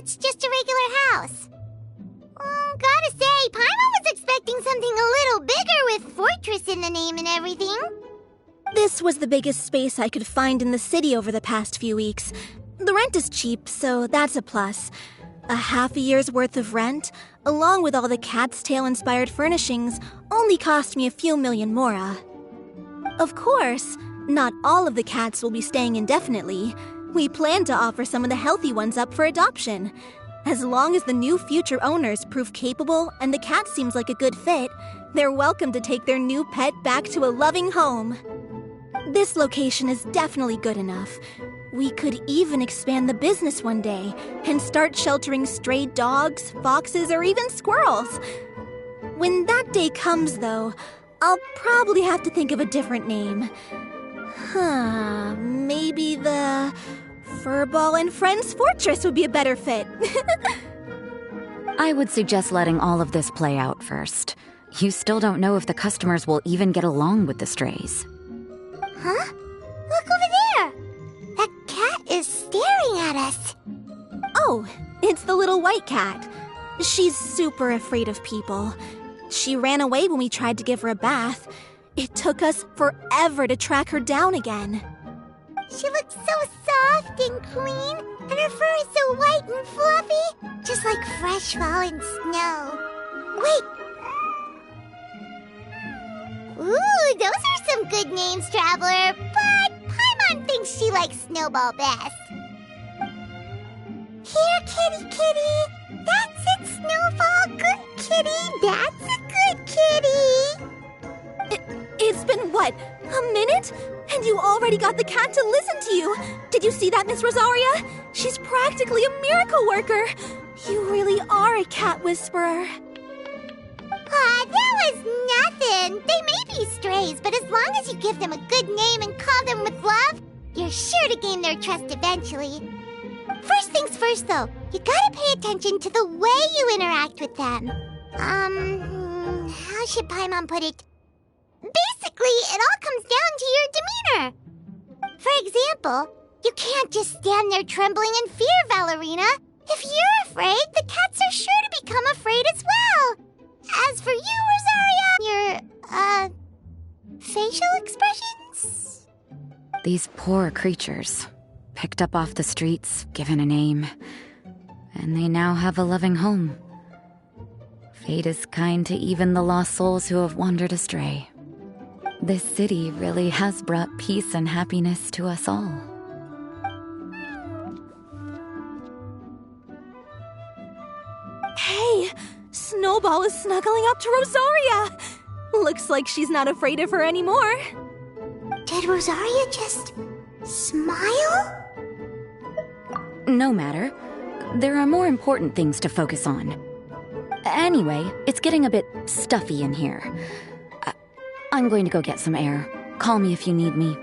it's just a regular house. Gotta say, Paimon was expecting something a little bigger with Fortress in the name and everything. This was the biggest space I could find in the city over the past few weeks. The rent is cheap, so that's a plus. A half a year's worth of rent, along with all the Cat's Tail-inspired furnishings, only cost me a few million mora. Of course, not all of the cats will be staying indefinitely. We plan to offer some of the healthy ones up for adoption. As long as the new future owners prove capable and the cat seems like a good fit, they're welcome to take their new pet back to a loving home. This location is definitely good enough. We could even expand the business one day and start sheltering stray dogs, foxes, or even squirrels. When that day comes, though, I'll probably have to think of a different name. Maybe the Furball and Friends Fortress would be a better fit. I would suggest letting all of this play out first. You still don't know if the customers will even get along with the strays. Huh? Look over there! That cat is staring at us. Oh, it's the little white cat. She's super afraid of people. She ran away when we tried to give her a bath. It took us forever to track her down again. She looks so soft and clean, and her fur is so white and fluffy, just like fresh fallen snow. Wait! Ooh, those are some good names, Traveler, but Paimon thinks she likes Snowball best. Here, kitty kitty! That's it, Snowball! Good kitty! That's a good kitty! It's been, what, a minute? And you already got the cat to listen to you. Did you see that, Miss Rosaria? She's practically a miracle worker. You really are a cat whisperer. That was nothing. They may be strays, but as long as you give them a good name and call them with love, you're sure to gain their trust eventually. First things first, though, you gotta pay attention to the way you interact with them. How should Paimon put it? Basically, it all comes down to your demeanor. For example, you can't just stand there trembling in fear, Valerina. If you're afraid, the cats are sure to become afraid as well. As for you, Rosaria, your, facial expressions? These poor creatures, picked up off the streets, given a name, and they now have a loving home. Fate is kind to even the lost souls who have wandered astray. This city really has brought peace and happiness to us all. Hey, Snowball is snuggling up to Rosaria. Looks like she's not afraid of her anymore. Did Rosaria just smile? No matter. There are more important things to focus on. Anyway, it's getting a bit stuffy in here. I'm going to go get some air. Call me if you need me.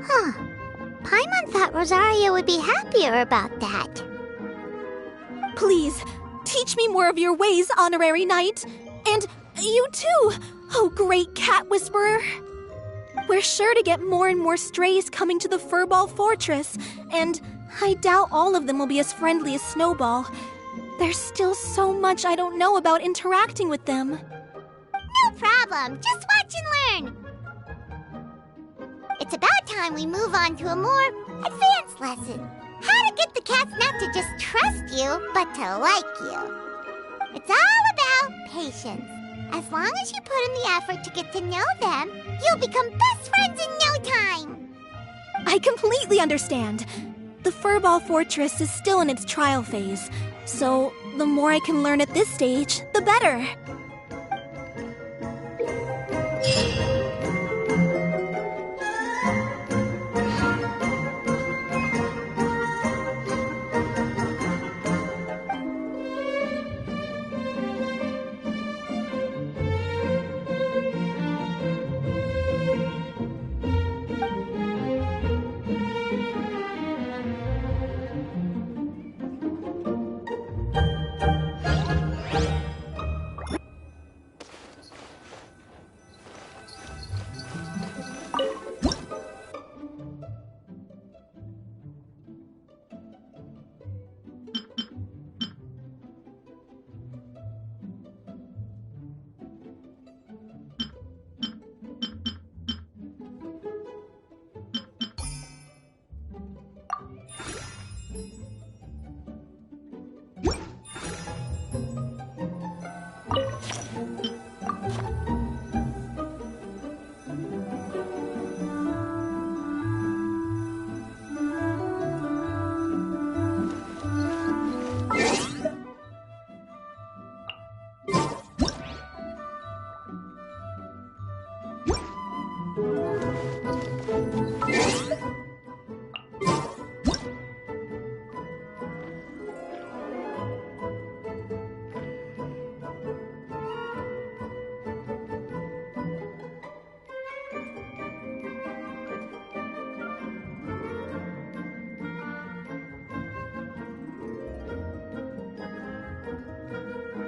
Huh. Paimon thought Rosaria would be happier about that. Please, teach me more of your ways, Honorary Knight. And you too, oh great cat whisperer. We're sure to get more and more strays coming to the Furball Fortress, and I doubt all of them will be as friendly as Snowball. There's still so much I don't know about interacting with them. No problem. Just watch and learn. It's about time we move on to a more advanced lesson. How to get the cats not to just trust you, but to like you. It's all about patience. As long as you put in the effort to get to know them, you'll become best friends in no time. I completely understand. The Furball Fortress is still in its trial phase, so the more I can learn at this stage, the better.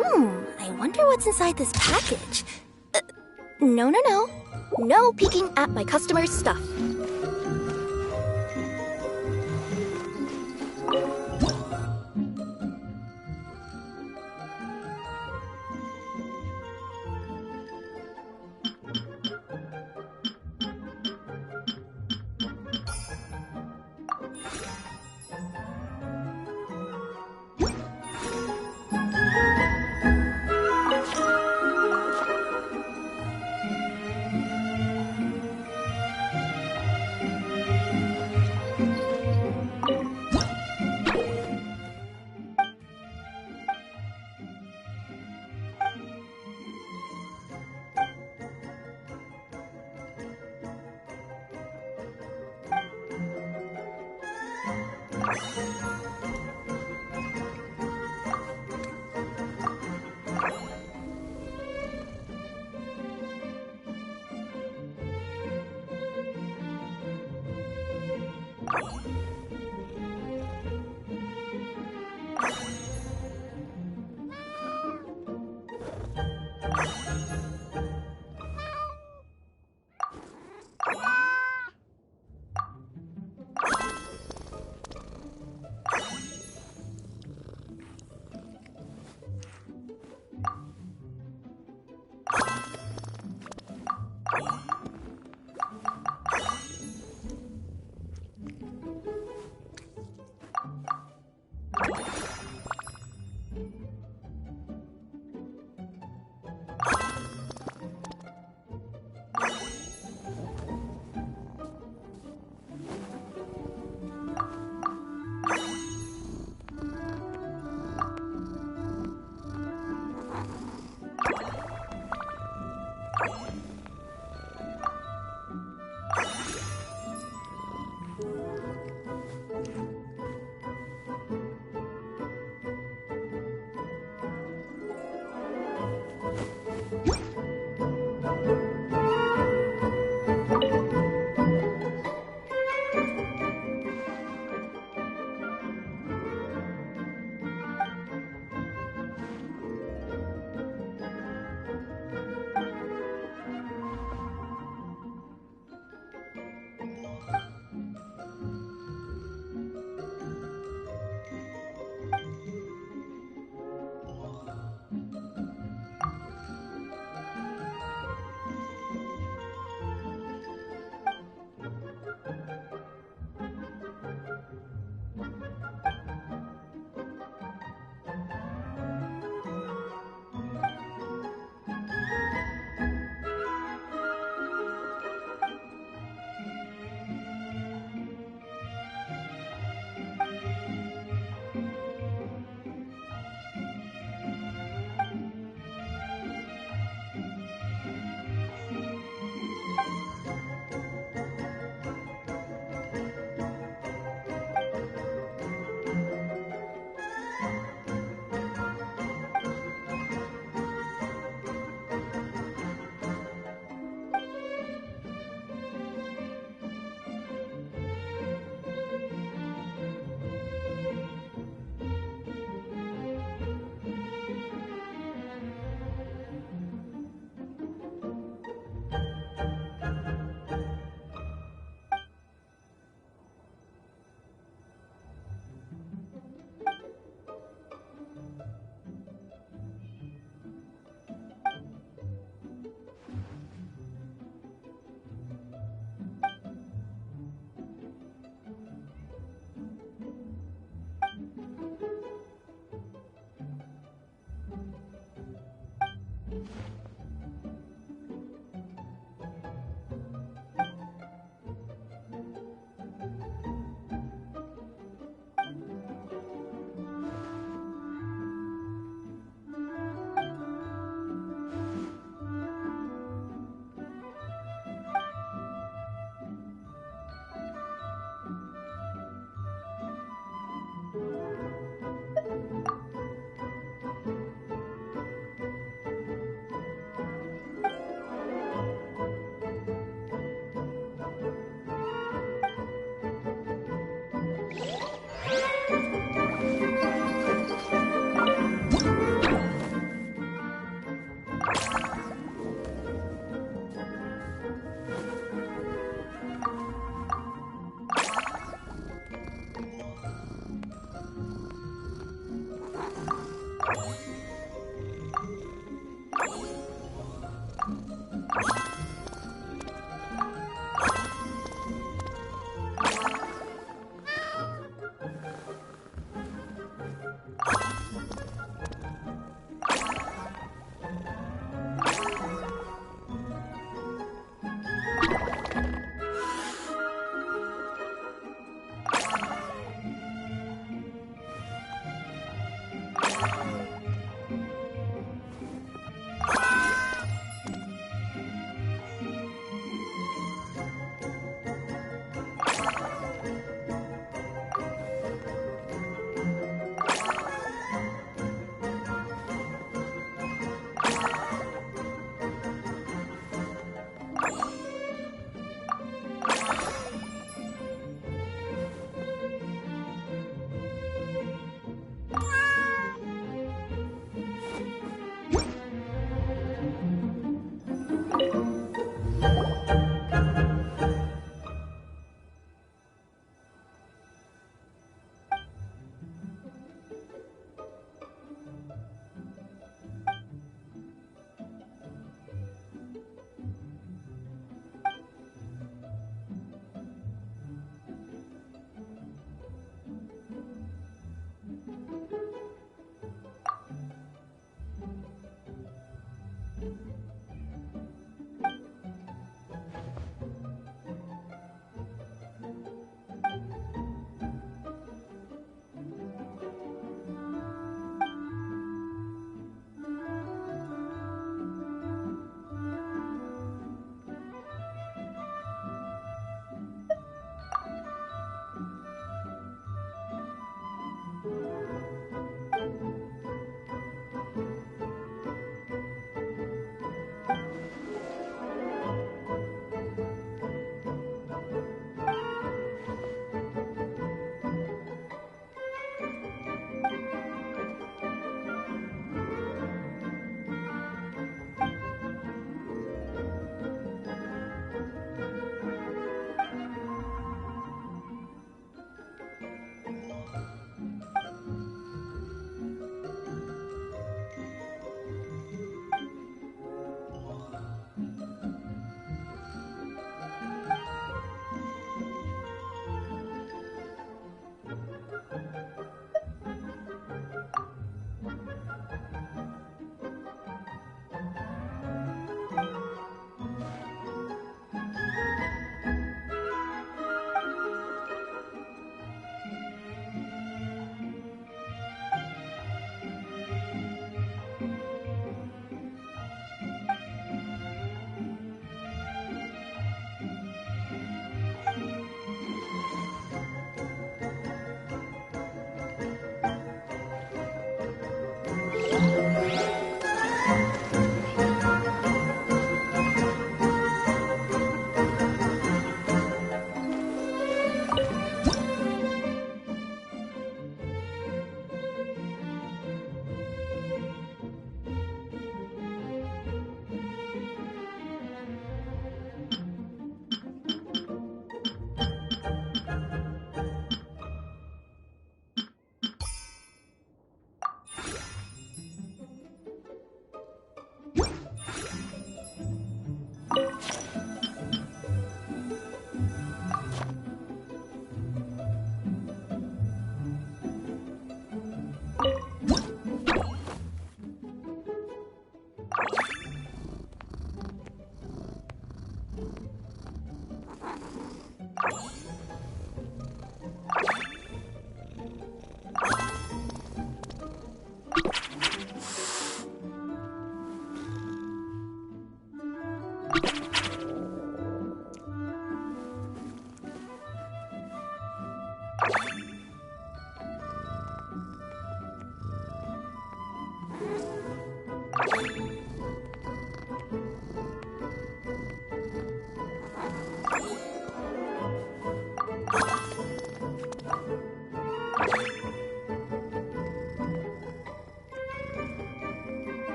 I wonder what's inside this package. No. No peeking at my customers' stuff.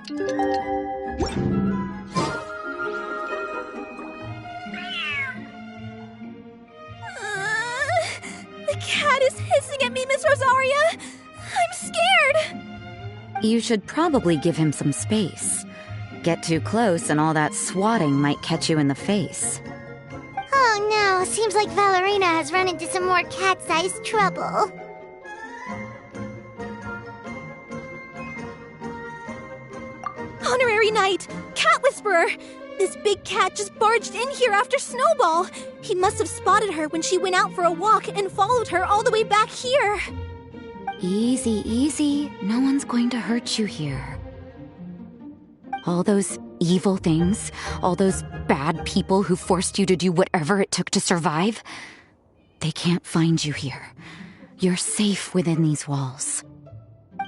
The cat is hissing at me, Miss Rosaria! I'm scared! You should probably give him some space. Get too close and all that swatting might catch you in the face. Oh no, seems like Valerina has run into some more cat-sized trouble. Honorary Knight! Cat Whisperer! This big cat just barged in here after Snowball! He must have spotted her when she went out for a walk and followed her all the way back here! Easy, easy. No one's going to hurt you here. All those evil things, all those bad people who forced you to do whatever it took to survive, they can't find you here. You're safe within these walls.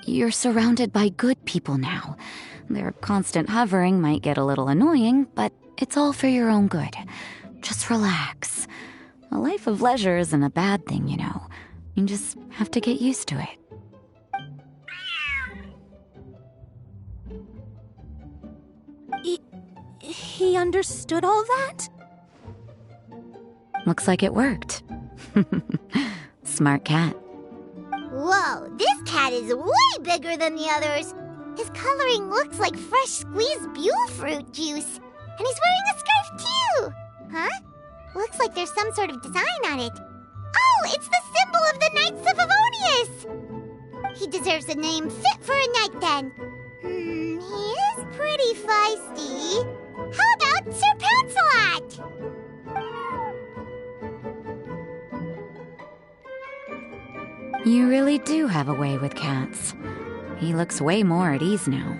You're surrounded by good people now. Their constant hovering might get a little annoying, but it's all for your own good. Just relax. A life of leisure isn't a bad thing, you know. You just have to get used to it. He understood all that? Looks like it worked. Smart cat. Whoa, this cat is way bigger than the others. His coloring looks like fresh squeezed Buell fruit juice. And he's wearing a scarf too. Huh? Looks like there's some sort of design on it. Oh, it's the symbol of the Knights of Favonius! He deserves a name fit for a knight then. He is pretty feisty. How about Sir Pouncelot? You really do have a way with cats. He looks way more at ease now.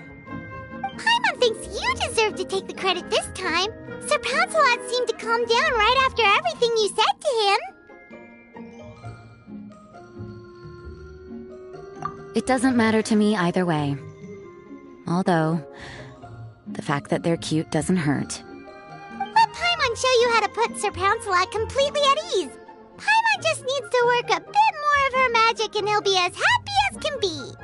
Paimon thinks you deserve to take the credit this time. Sir Pouncelot seemed to calm down right after everything you said to him. It doesn't matter to me either way. Although, the fact that they're cute doesn't hurt. Let Paimon show you how to put Sir Pouncelot completely at ease. Paimon just needs to work a bit more of her magic and he'll be as happy as can be.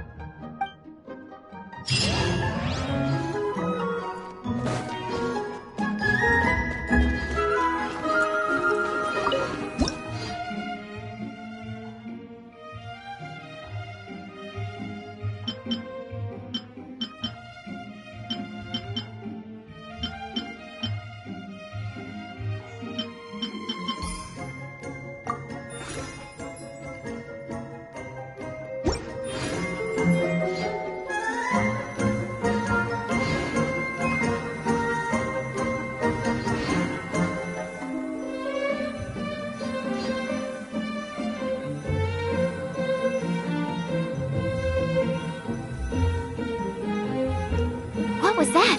What was that?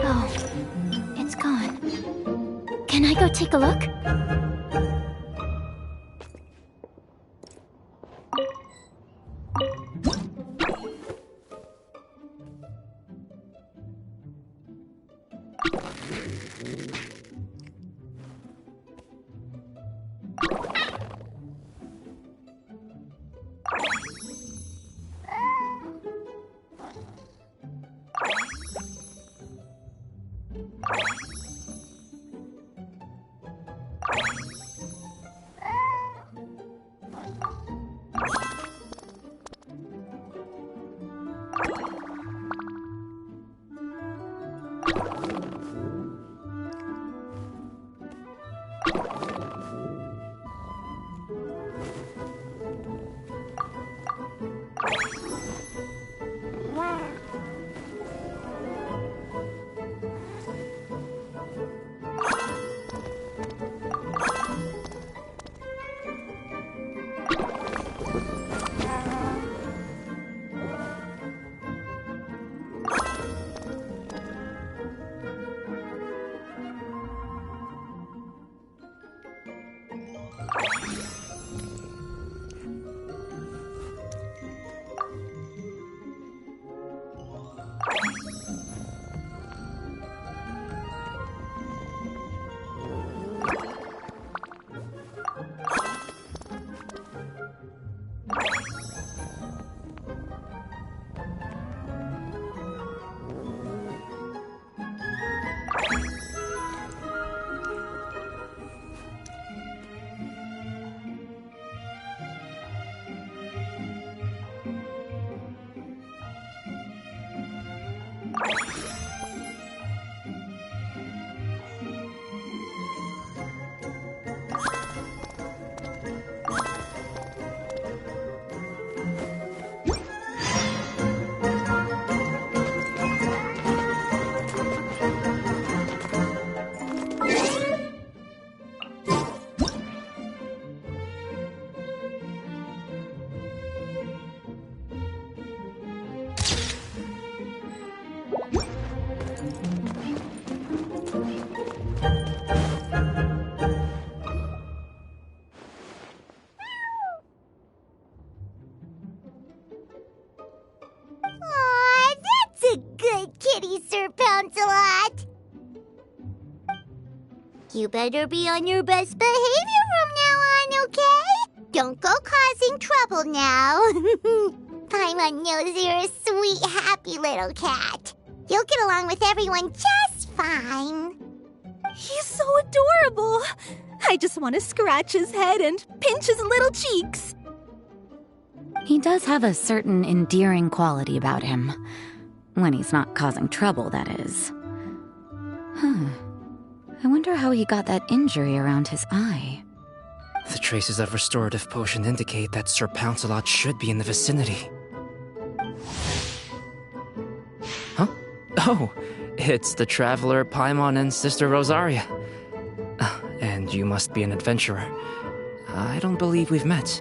Oh, it's gone. Can I go take a look? Aw, that's a good kitty, Sir Pouncelot. You better be on your best behavior from now on, okay? Don't go causing trouble now. Paimon knows you're a sweet, happy little cat. You'll get along with everyone just fine. He's so adorable. I just want to scratch his head and pinch his little cheeks. He does have a certain endearing quality about him. When he's not causing trouble, that is. I wonder how he got that injury around his eye. The traces of restorative potion indicate that Sir Pouncelot should be in the vicinity. Huh? Oh, it's the traveler Paimon and Sister Rosaria. And you must be an adventurer. I don't believe we've met.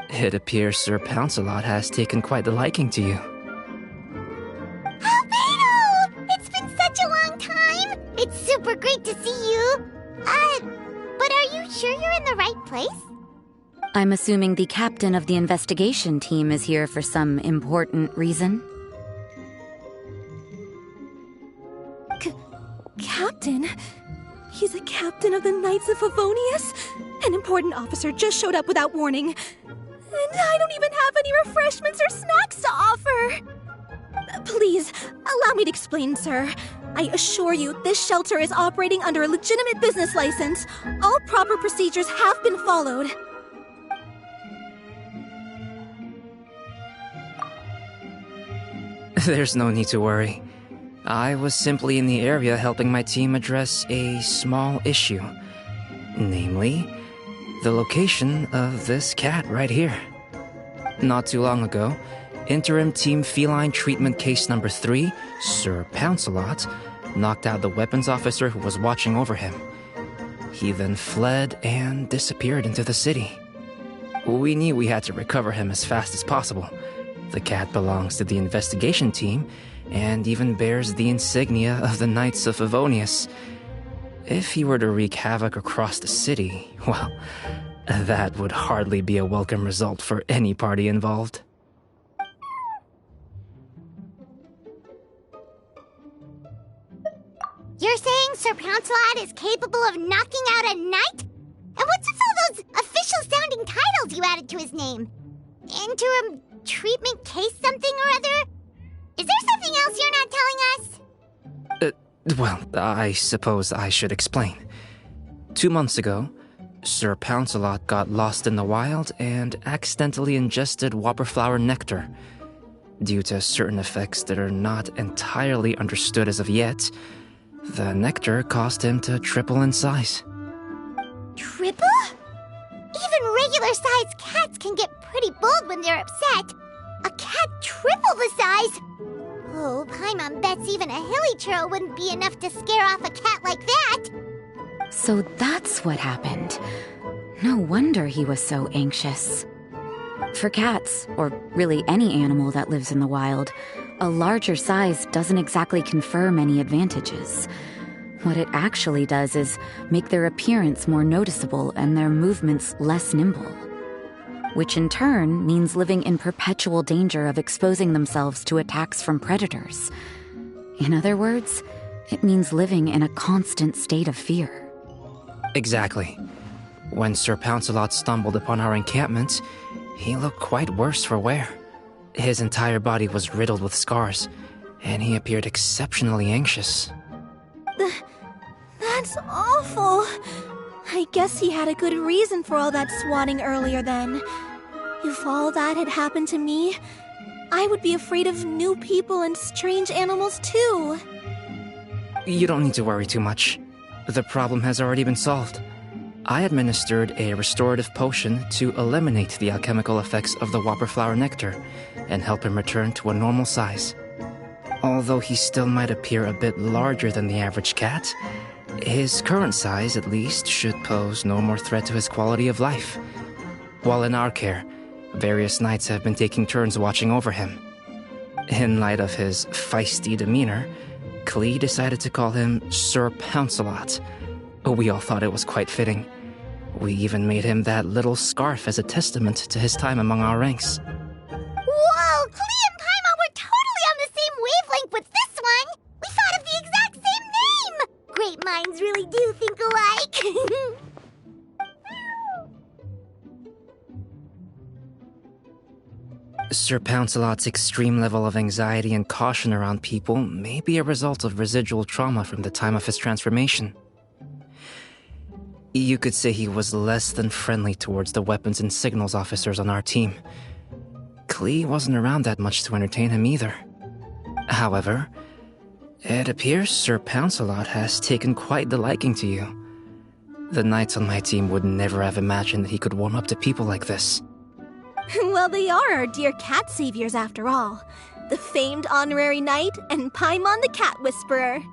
It appears Sir Pouncelot has taken quite the liking to you. Albedo! It's been such a long time! It's super great to see you. But are you sure you're in the right place? I'm assuming the captain of the investigation team is here for some important reason. Captain? He's a captain of the Knights of Favonius? An important officer just showed up without warning. And I don't even have any refreshments or snacks to offer. Please, allow me to explain, sir. I assure you, this shelter is operating under a legitimate business license. All proper procedures have been followed. There's no need to worry. I was simply in the area helping my team address a small issue. Namely, the location of this cat right here. Not too long ago, Interim Team Feline Treatment Case Number 3, Sir Pouncelot, knocked out the weapons officer who was watching over him. He then fled and disappeared into the city. We knew we had to recover him as fast as possible. The cat belongs to the investigation team, and even bears the insignia of the Knights of Favonius. If he were to wreak havoc across the city, well, that would hardly be a welcome result for any party involved. You're saying Sir Pouncelot is capable of knocking out a knight? And what's with all those official-sounding titles you added to his name? Interim treatment case something or other? Is there something else you're not telling us? Well, I suppose I should explain. 2 months ago, Sir Pouncelot got lost in the wild and accidentally ingested whopperflower nectar. Due to certain effects that are not entirely understood as of yet, the nectar caused him to triple in size. Triple? Even regular-sized cats can get pretty bold when they're upset. A cat triple the size? Oh, Paimon bets even a hilly churl wouldn't be enough to scare off a cat like that. So that's what happened. No wonder he was so anxious. For cats, or really any animal that lives in the wild, a larger size doesn't exactly confer many advantages. What it actually does is make their appearance more noticeable and their movements less nimble. Which in turn means living in perpetual danger of exposing themselves to attacks from predators. In other words, it means living in a constant state of fear. Exactly. When Sir Pouncelot stumbled upon our encampment, he looked quite worse for wear. His entire body was riddled with scars, and he appeared exceptionally anxious. That's awful. I guess he had a good reason for all that swatting earlier then. If all that had happened to me, I would be afraid of new people and strange animals too. You don't need to worry too much. The problem has already been solved. I administered a restorative potion to eliminate the alchemical effects of the whopperflower nectar and help him return to a normal size. Although he still might appear a bit larger than the average cat, his current size, at least, should pose no more threat to his quality of life. While in our care, various knights have been taking turns watching over him. In light of his feisty demeanor, Klee decided to call him Sir Pouncelot. We all thought it was quite fitting. We even made him that little scarf as a testament to his time among our ranks. Whoa, Klee and Paimon were totally on the same wavelength with this one! We thought of the exact same name! Great minds really do think alike! Sir Pouncelot's extreme level of anxiety and caution around people may be a result of residual trauma from the time of his transformation. You could say he was less than friendly towards the weapons and signals officers on our team. Klee wasn't around that much to entertain him either. However, it appears Sir Pouncelot has taken quite the liking to you. The knights on my team would never have imagined that he could warm up to people like this. Well, they are our dear cat saviors after all. The famed honorary knight and Paimon the cat whisperer.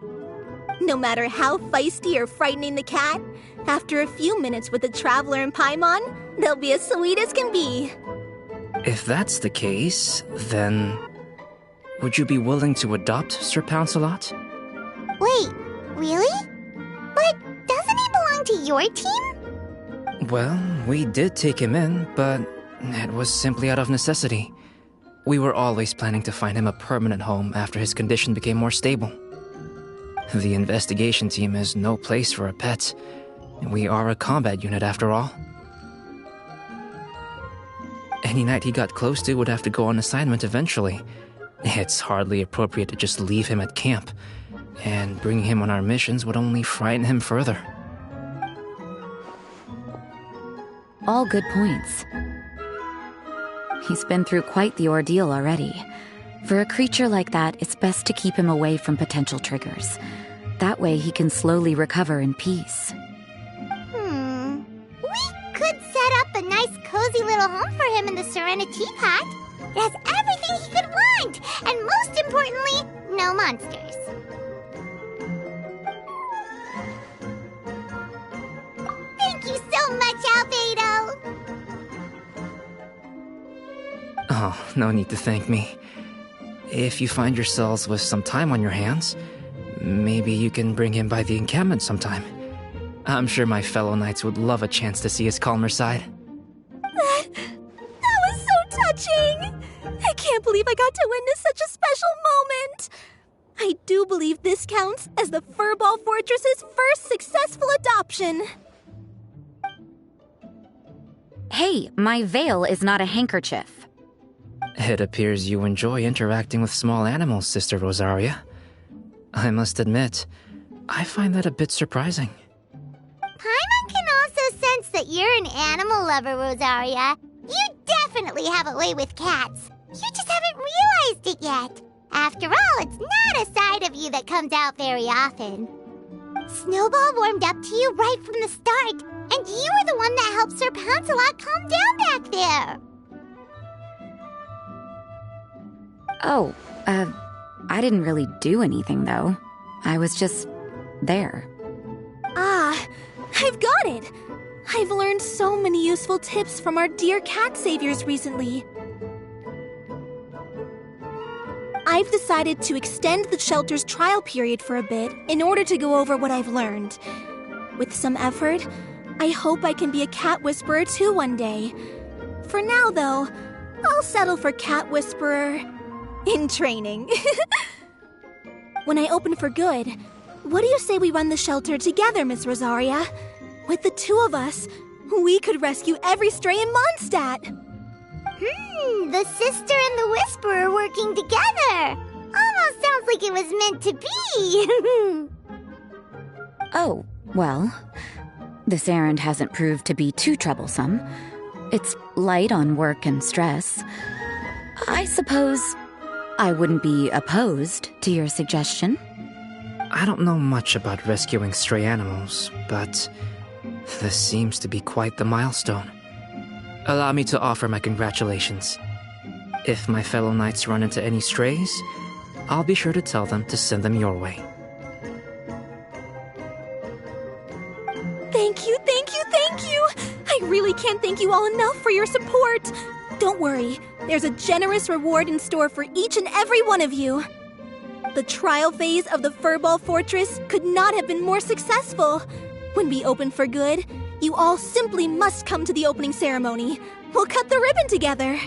No matter how feisty or frightening the cat, after a few minutes with the traveler and Paimon, they'll be as sweet as can be. If that's the case, then would you be willing to adopt Sir Pouncelot? Wait, really? But doesn't he belong to your team? Well, we did take him in, but it was simply out of necessity. We were always planning to find him a permanent home after his condition became more stable. The investigation team is no place for a pet. We are a combat unit after all. Any knight he got close to would have to go on assignment eventually. It's hardly appropriate to just leave him at camp, and bringing him on our missions would only frighten him further. All good points. He's been through quite the ordeal already. For a creature like that, it's best to keep him away from potential triggers. That way he can slowly recover in peace. We could set up a nice cozy little home for him in the Serenity Pot. It has everything he could want, and most importantly, no monsters. Thank you so much, Albedo! Oh, no need to thank me. If you find yourselves with some time on your hands, maybe you can bring him by the encampment sometime. I'm sure my fellow knights would love a chance to see his calmer side. That was so touching! I can't believe I got to witness such a special moment! I do believe this counts as the Furball Fortress's first successful adoption. Hey, my veil is not a handkerchief. It appears you enjoy interacting with small animals, Sister Rosaria. I must admit, I find that a bit surprising. Paimon can also sense that you're an animal lover, Rosaria. You definitely have a way with cats. You just haven't realized it yet. After all, it's not a side of you that comes out very often. Snowball warmed up to you right from the start, and you were the one that helped Sir Pouncelot calm down back there. Oh, I didn't really do anything, though. I was just there. Ah, I've got it! I've learned so many useful tips from our dear cat saviors recently. I've decided to extend the shelter's trial period for a bit in order to go over what I've learned. With some effort, I hope I can be a cat whisperer too one day. For now, though, I'll settle for cat whisperer in training. When I open for good, what do you say we run the shelter together, Miss Rosaria? With the two of us, we could rescue every stray in Mondstadt. The sister and the whisperer working together. Almost sounds like it was meant to be. Oh, well, this errand hasn't proved to be too troublesome. It's light on work and stress. I suppose I wouldn't be opposed to your suggestion. I don't know much about rescuing stray animals, but this seems to be quite the milestone. Allow me to offer my congratulations. If my fellow knights run into any strays, I'll be sure to tell them to send them your way. Thank you, thank you, thank you! I really can't thank you all enough for your support. Don't worry, there's a generous reward in store for each and every one of you. The trial phase of the Furball Fortress could not have been more successful. When we open for good, you all simply must come to the opening ceremony. We'll cut the ribbon together.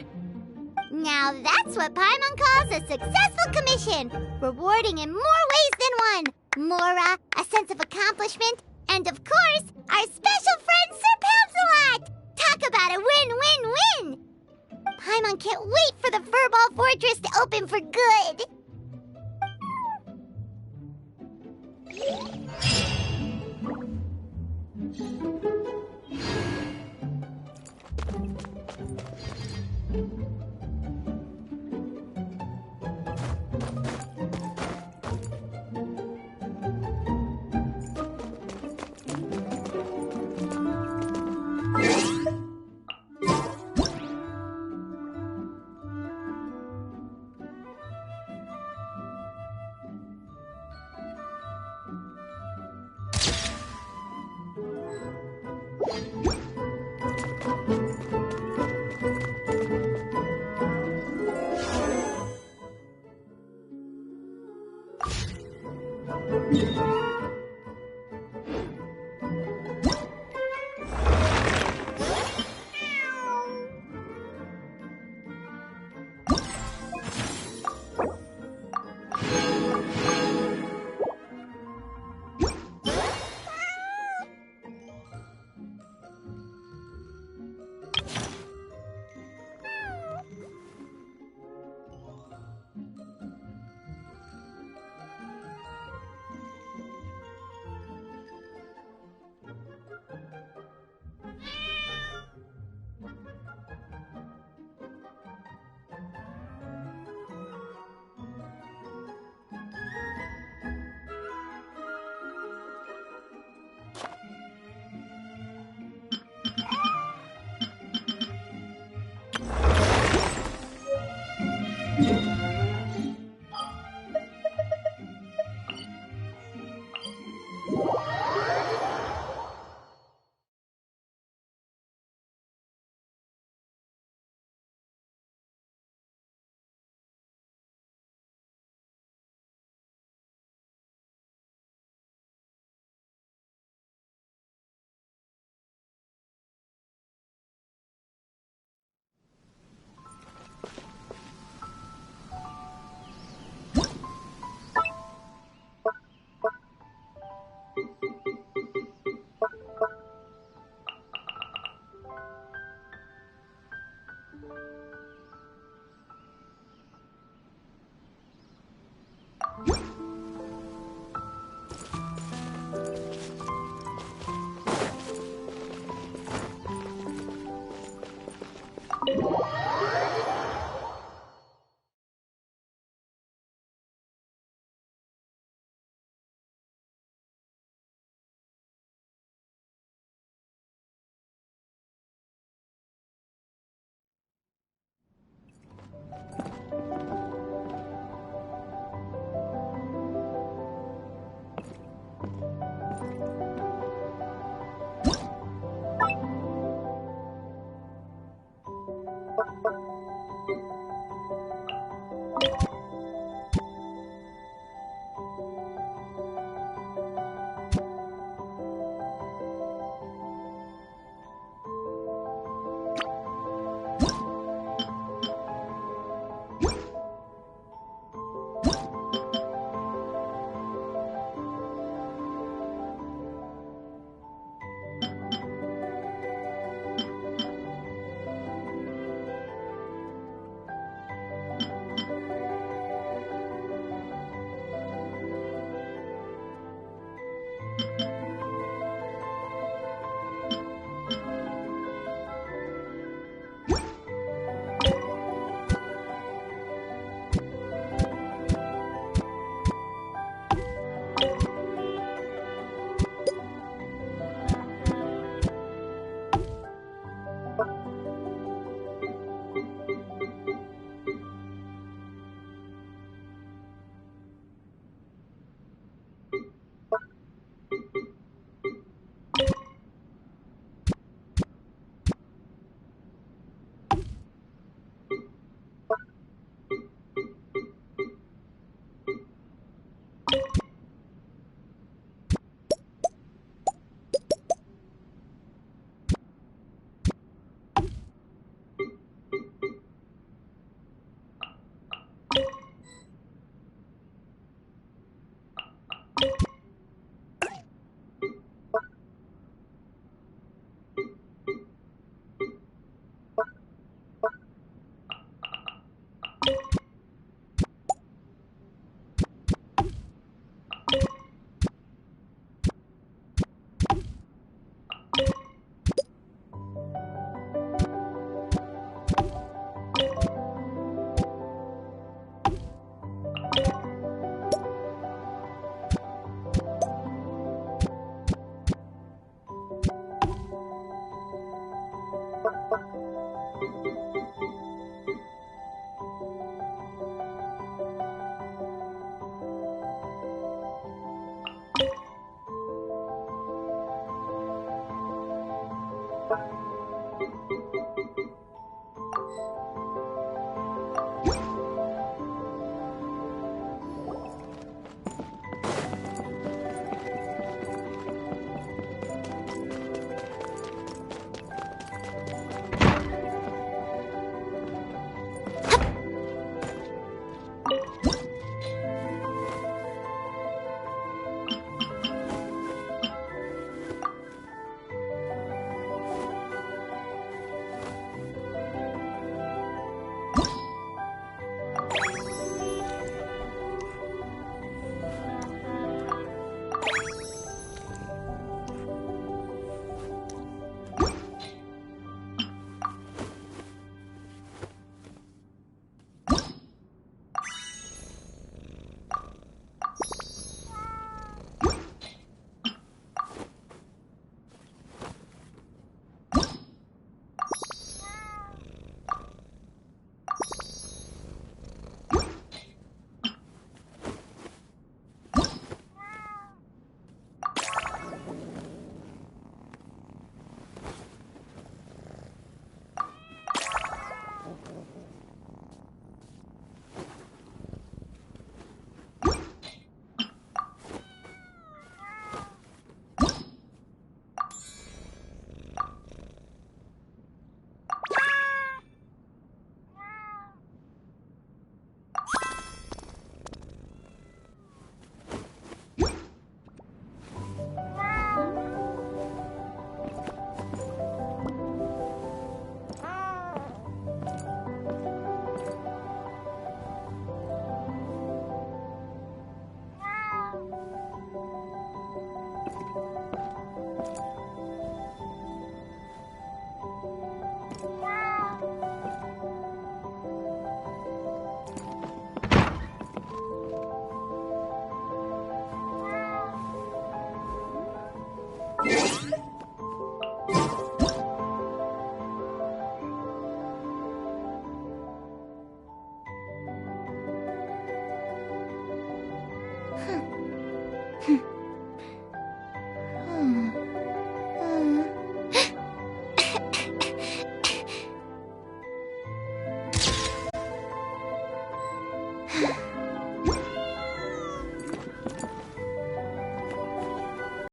Now that's what Paimon calls a successful commission, rewarding in more ways than one. Mora, a sense of accomplishment, and of course, our special friend Sir Pouncelot! Talk about a win-win-win! Paimon can't wait for the Furball Fortress to open for good!